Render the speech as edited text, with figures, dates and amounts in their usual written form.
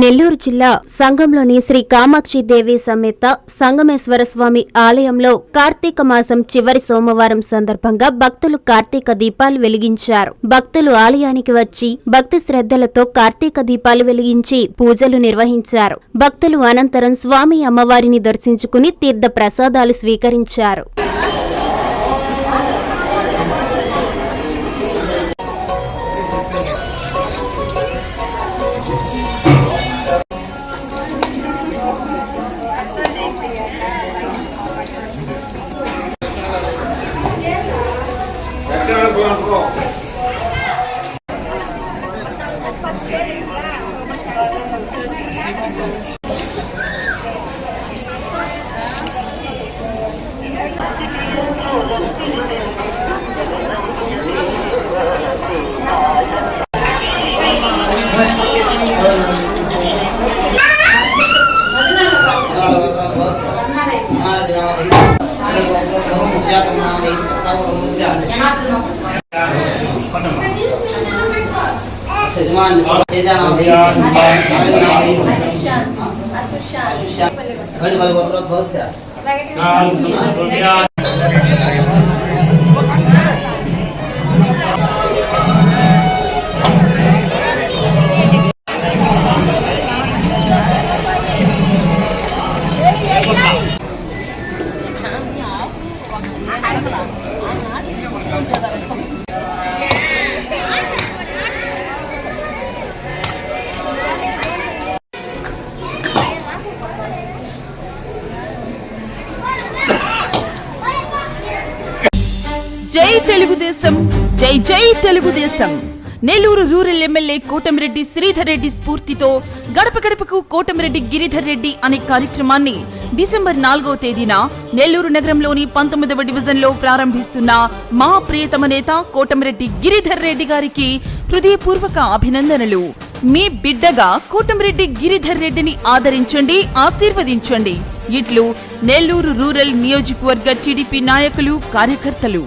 నెల్లూరు జిల్లా సంగంలోని శ్రీ కామాక్షి దేవి సమేత సంగమేశ్వర స్వామి ఆలయంలో కార్తీక మాసం చివరి సోమవారం సందర్భంగా భక్తులు కార్తీక దీపాలు వెలిగించారు. భక్తులు ఆలయానికి వచ్చి భక్తి శ్రద్ధలతో కార్తీక దీపాలు వెలిగించి పూజలు నిర్వహించారు. భక్తులు అనంతరం స్వామి అమ్మవారిని దర్శించుకుని తీర్థ ప్రసాదాలు స్వీకరించారు. జై తెలుగుదేశం, జై జై తెలుగుదేశం. నెల్లూరు రూరల్ ఎమ్మెల్యే కోటమిరెడ్డి శ్రీధర్ రెడ్డి స్ఫూర్తితో గడప గడపకు కోటమిరెడ్డి గిరిధర్ రెడ్డి అనే కార్యక్రమాన్ని డిసెంబర్ 4వ తేదీన నెల్లూరు నగరంలోని 19వ డివిజన్లో ప్రారంభిస్తున్న మా ప్రియతమ నేత కోటమిరెడ్డి గిరిధర్ రెడ్డి గారికి హృదయపూర్వక అభినందనలు. మీ బిడ్డగా కోటమిరెడ్డి గిరిధర్ రెడ్డిని ఆదరించండి, ఆశీర్వదించండి. ఇట్లు నెల్లూరు రూరల్ నియోజకవర్గ టీడీపీ నాయకులు, కార్యకర్తలు.